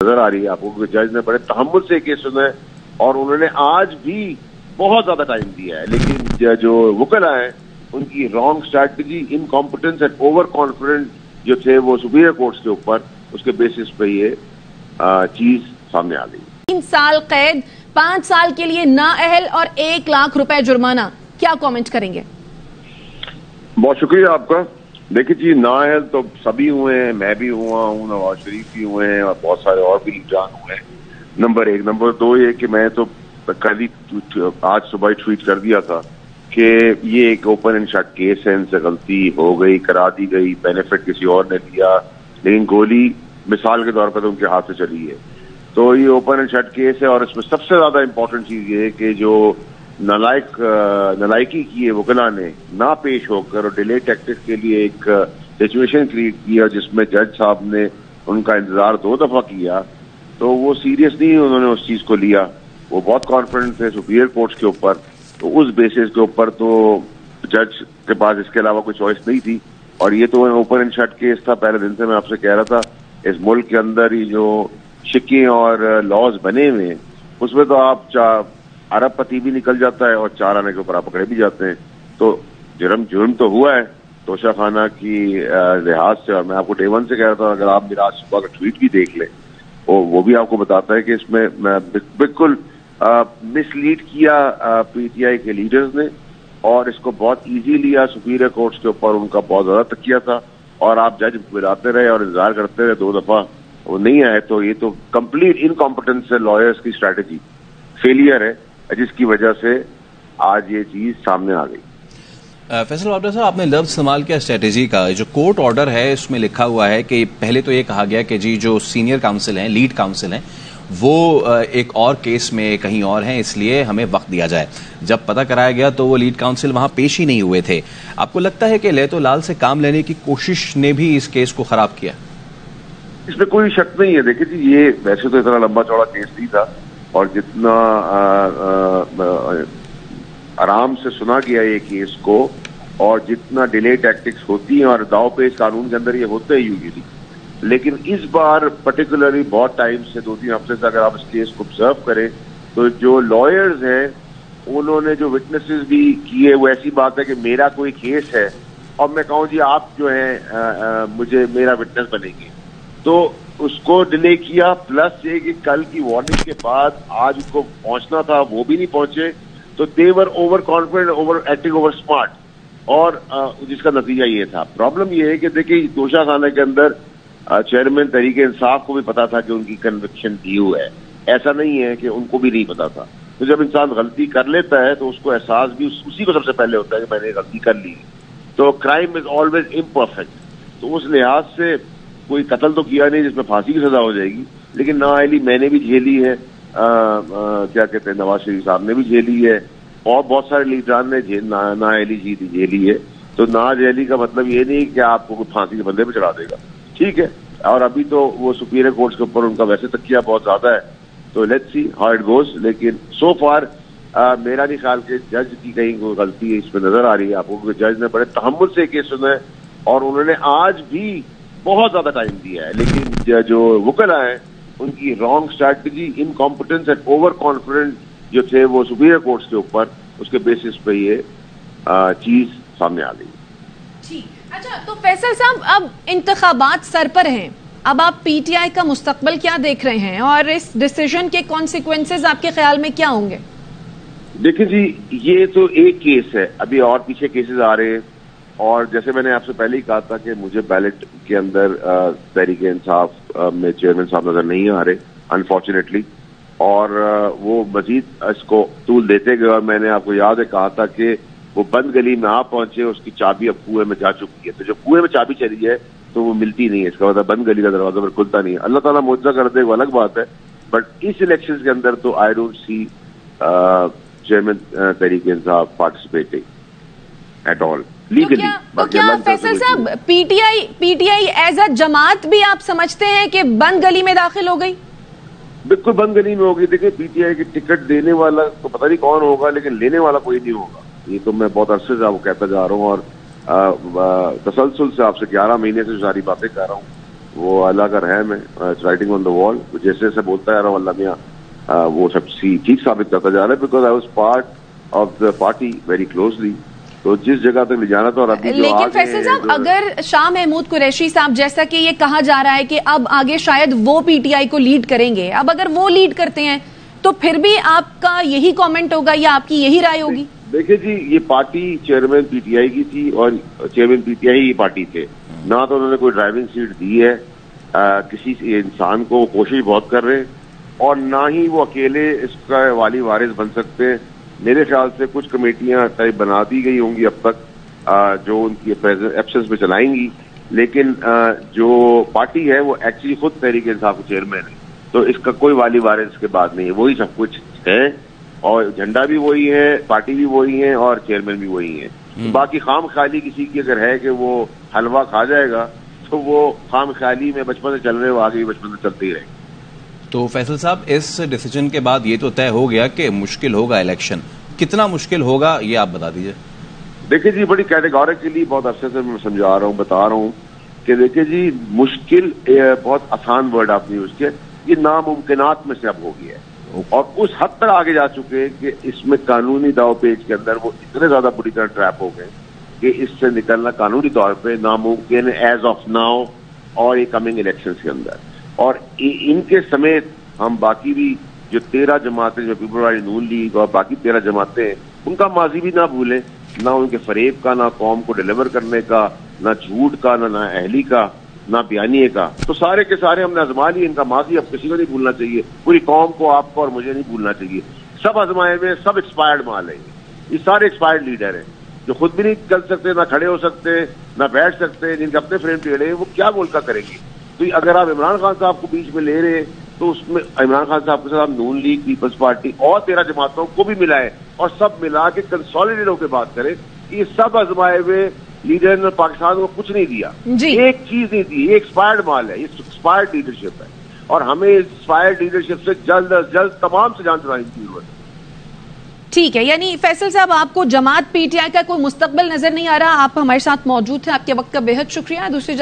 नजर आ रही है आपको कि जज ने बड़े तहम्मुल से केस सुना है और उन्होंने आज भी बहुत ज्यादा टाइम दिया है, लेकिन जो वकला हैं उनकी wrong strategy, incompetence and over confident जो थे वो सुपीरियर कोर्ट्स के ऊपर, उसके बेसिस पे ये चीज सामने आ गई। 3 साल कैद, 5 साल के लिए नाअहल और 1 लाख रुपए जुर्माना, क्या कमेंट करेंगे? बहुत शुक्रिया आपका। देखिए जी, नाअहल तो सभी हुए हैं, मैं भी हुआ हूँ, नवाज शरीफ भी हुए हैं और बहुत सारे और भी लीडरान हुए हैं। नंबर 1। नंबर 2 ये कि मैं तो कल ही आज सुबह ट्वीट कर दिया था कि ये एक ओपन एंड शट केस है, इनसे गलती हो गई, करा दी गई, बेनिफिट किसी और ने लिया, लेकिन गोली मिसाल के तौर पर तो उनके हाथ से चली है। तो ये ओपन एंड शट केस है और इसमें सबसे ज्यादा इंपॉर्टेंट चीज ये है कि जो नालायकी की है वकला ने ना पेश होकर और डिले टैक्टिक्स के लिए एक सिचुएशन क्रिएट किया जिसमें जज साहब ने उनका इंतजार 2 दफा किया, तो वो सीरियस नहीं उन्होंने उस चीज को लिया। वो बहुत कॉन्फिडेंट थे सुपीरियर कोर्ट्स के ऊपर, तो उस बेसिस के ऊपर तो जज के पास इसके अलावा कोई चॉइस नहीं थी। और ये तो ओपन एंड शट केस था। पहले दिन से मैं आपसे कह रहा था, इस मुल्क के अंदर ही जो शिक्के और लॉज बने हुए हैं उसमें तो आप अरबपति भी निकल जाता है और 4 आने के ऊपर आप पकड़े भी जाते हैं। तो जुर्म तो हुआ है तोशा खाना की लिहाज से। और मैं आपको डे 1 से कह रहा था, अगर आप मेरा आज सुबह का ट्वीट भी देख लें वो भी आपको बताता है कि इसमें बिल्कुल मिसलीड किया पीटीआई के लीडर्स ने और इसको बहुत इजी लिया। सुपीरियर कोर्ट्स के ऊपर उनका बहुत ज्यादा तकिया था और आप जज बुलाते रहे और इंतजार करते रहे 2 दफा, वो नहीं आए। तो ये तो कंप्लीट इनकॉम्पिटेंस है, लॉयर्स की स्ट्रैटेजी फेलियर है, जिसकी वजह से आज ये चीज सामने आ गई। फैसल वाबड़ा साहब, आपने लफ्ज इस्तेमाल किया स्ट्रेटेजी का। जो कोर्ट ऑर्डर है उसमें लिखा हुआ है कि पहले तो ये कहा गया कि जी जो सीनियर काउंसिल हैं, लीड काउंसिल हैं, वो एक और केस में कहीं और हैं, इसलिए हमें वक्त दिया जाए। जब पता कराया गया तो वो लीड काउंसिल वहां पेश ही नहीं हुए थे। आपको लगता है कि लहतो लाल से काम लेने की कोशिश ने भी इस केस को खराब किया? इसमें कोई शक नहीं है। देखिए जी, ये वैसे तो इतना लंबा चौड़ा केस नहीं था और जितना आराम से सुना गया ये केस को और जितना डिले टैक्टिक्स होती हैं और दाव पेश कानून के अंदर ये होते हैं यूजुअली, लेकिन इस बार पर्टिकुलरली बहुत टाइम से 2-3 हफ्ते से अगर आप इस केस को ऑब्जर्व करें तो जो लॉयर्स हैं उन्होंने जो विटनेसेस भी किए, वो ऐसी बात है कि मेरा कोई केस है और मैं कहूँ जी आप जो है मुझे मेरा विटनेस बनेंगे, तो उसको डिले किया। प्लस ये कि कल की वार्निंग के बाद आज उनको पहुंचना था, वो भी नहीं पहुंचे, तो they were over confident, over acting, over smart, और जिसका नतीजा ये था। प्रॉब्लम ये है कि देखिए तोशा खाना के अंदर चेयरमैन तहरीके इंसाफ को भी पता था कि उनकी कन्विक्शन ड्यू है, ऐसा नहीं है कि उनको भी नहीं पता था। तो जब इंसान गलती कर लेता है तो उसको एहसास भी उसी को सबसे पहले होता है कि मैंने गलती कर ली। तो क्राइम इज ऑलवेज इम्परफेक्ट, तो उस लिहाज से कोई कत्ल तो किया नहीं जिसमें फांसी की सजा हो जाएगी, लेकिन नाअहली मैंने भी झेली है, क्या कहते हैं, नवाज शरीफ साहब ने भी झेली है और बहुत सारे लीडरान ने नाअहली झेली है। तो नाअहली का मतलब ये नहीं कि आपको कोई फांसी के बंदे पे चढ़ा देगा, ठीक है। और अभी तो वो सुपीरियर कोर्ट्स के ऊपर उनका वैसे तकिया बहुत ज्यादा है, तो let's see how it goes. लेकिन सो फार मेरा नहीं ख्याल कि जज की कहीं कोई गलती इसमें नजर आ रही है आपको, क्योंकि जज ने बड़े तहम्मुल से केस सुना है और उन्होंने आज भी बहुत ज्यादा टाइम दिया है, लेकिन जो वकला हैं उनकी wrong strategy, incompetence and over confident जो थे वो सुपीरियर कोर्ट्स के ऊपर, उसके बेसिस पे ये चीज सामने आ गई। अच्छा, तो फैसल साहब, अब इंतखाबात सर पर हैं, अब आप पीटीआई का मुस्तकबिल क्या देख रहे हैं और इस डिसीजन के कॉन्सिक्वेंसेज आपके ख्याल में क्या होंगे? देखिए जी, ये तो एक केस है, अभी और पीछे केसेस आ रहे हैं और जैसे मैंने आपसे पहले ही कहा था कि मुझे बैलेट के अंदर तहरीके इंसाफ में चेयरमैन साहब नजर नहीं आ रहे अनफॉर्चुनेटली, और वो मजीद इसको तूल देते गए। और मैंने आपको याद है कहा था कि वो बंद गली में आप पहुंचे, उसकी चाबी अब कुएं में जा चुकी है। तो जब कुएं में चाबी चली है तो वो मिलती नहीं है, इसका मतलब बंद गली का दरवाजा पर खुलता नहीं है। अल्लाह ताला मुआवजा कर दे, वो अलग बात है, बट इस इलेक्शन के अंदर तो I don't see chairman Tehreek-e Insaf participating at all legally. तो क्या फैसल साहब, पीटीआई एज अ जमात भी आप समझते हैं कि बंद गली में दाखिल हो गई? बिल्कुल बंद गली में होगी। देखिए, पीटीआई की टिकट देने वाला तो पता नहीं कौन होगा, लेकिन लेने वाला कोई नहीं होगा। ये तो मैं बहुत अरसे से आपको कहता जा रहा हूँ और तसलसल से आपसे 11 महीने से सारी बातें कर रहा हूँ وہ اللہ کا رحم ہے, رائٹنگ آن دا وال. جیسے جیسے بولتا جا رہا ہوں اللہ میاں وہ سب ٹھیک ثابت کرتا جا رہا ہے, because I was part of the party very closely. تو جس جگہ تک لے جانا تھا. اور ابھی لیکن فیصل صاحب اگر شاہ محمود قریشی صاحب جیسا کہ یہ کہا جا رہا ہے کہ اب آگے شاید وہ پی ٹی آئی کو لیڈ کریں گے, اب اگر وہ لیڈ کرتے ہیں تو پھر بھی آپ کا یہی کامنٹ ہوگا یا آپ کی یہی رائے ہوگی؟ دیکھیں جی, یہ party chairman P T I کی تھی اور چیئرمین پی ٹی آئی یہ پارٹی تھے. نہ تو انہوں نے کوئی ڈرائیونگ سیٹ دی ہے کسی انسان کو, وہ کوشش بہت کر رہے ہیں, اور نہ ہی وہ اکیلے اس کا والی وارث بن سکتے ہیں. میرے خیال سے کچھ کمیٹیاں طے بنا دی گئی ہوں گی اب تک جو ان کی ایبسنس میں چلائیں گی, لیکن جو پارٹی ہے وہ ایکچولی خود تحریک انصاف کے چیئرمین ہے, تو اس کا کوئی والی وارث کے بعد نہیں ہے. وہی سب کچھ ہے, اور جھنڈا بھی وہی ہے, پارٹی بھی وہی ہے, اور چیئرمین بھی وہی ہے. باقی خام خیالی کسی کی اگر ہے کہ وہ حلوہ کھا جائے گا تو وہ خام خیالی میں بچپن سے چل رہے, وہ آگے بھی بچپن سے چلتے ہی رہے. تو فیصل صاحب اس ڈیسیجن کے بعد یہ تو طے ہو گیا کہ مشکل ہوگا الیکشن, کتنا مشکل ہوگا یہ آپ بتا دیجئے. دیکھیں جی, بڑی کیٹیگوریکلی بہت عرصے سے میں سمجھا رہا ہوں, بتا رہا ہوں کہ دیکھیں جی, مشکل بہت آسان ورڈ آپ نے یوز کیا, یہ ناممکنات میں سے اب ہو گیا ہے, اور اس حد تک آگے جا چکے کہ اس میں قانونی داؤ پیچ کے اندر وہ اتنے زیادہ بری طرح ٹریپ ہو گئے کہ اس سے نکلنا قانونی طور پہ ناممکن ایز آف ناؤ, اور یہ کمنگ الیکشنز کے اندر. اور ان کے سمیت ہم باقی بھی جو 13 جماعتیں, جو پیپل پارٹی نون لیگ اور باقی 13 جماعتیں ہیں, ان کا ماضی بھی نہ بھولیں, نہ ان کے فریب کا, نہ قوم کو ڈیلیور کرنے کا, نہ جھوٹ کا, نہ اہلی کا, نہ بیانیے کا. تو سارے کے سارے ہم نے آزما لیے, ان کا ماضی اب کسی کو نہیں بھولنا چاہیے, پوری قوم کو, آپ کو اور مجھے نہیں بھولنا چاہیے. سب آزمائے ہوئے, سب ایکسپائرڈ مال ہیں, یہ سارے ایکسپائرڈ لیڈر ہیں جو خود بھی نہیں چل سکتے, نہ کھڑے ہو سکتے, نہ بیٹھ سکتے, جن کے اپنے فریم ٹیڑھے ہیں, وہ کیا ملک کا کریں گے. تو اگر آپ عمران خان صاحب کو بیچ میں لے رہے تو اس میں عمران خان صاحب کے ساتھ نون لیگ, پیپلز پارٹی اور 13 جماعتوں کو بھی ملائے, اور سب ملا کے کنسالیڈیٹ ہو کے بات کریں. یہ سب آزمائے ہوئے لیڈر نے پاکستان کو کچھ نہیں دیا, ایک چیز نہیں دی. یہ ایکسپائرڈ مال ہے, یہ ایکسپائرڈ لیڈرشپ ہے, اور ہمیں ایکسپائرڈ لیڈرشپ سے جلد از جلد تمام سے جان چھڑانے کی ضرورت ہے. ٹھیک ہے, یعنی فیصل صاحب آپ کو جماعت پی ٹی آئی کا کوئی مستقبل نظر نہیں آ رہا. آپ ہمارے ساتھ موجود تھے, آپ کے وقت کا بے حد شکریہ. دوسری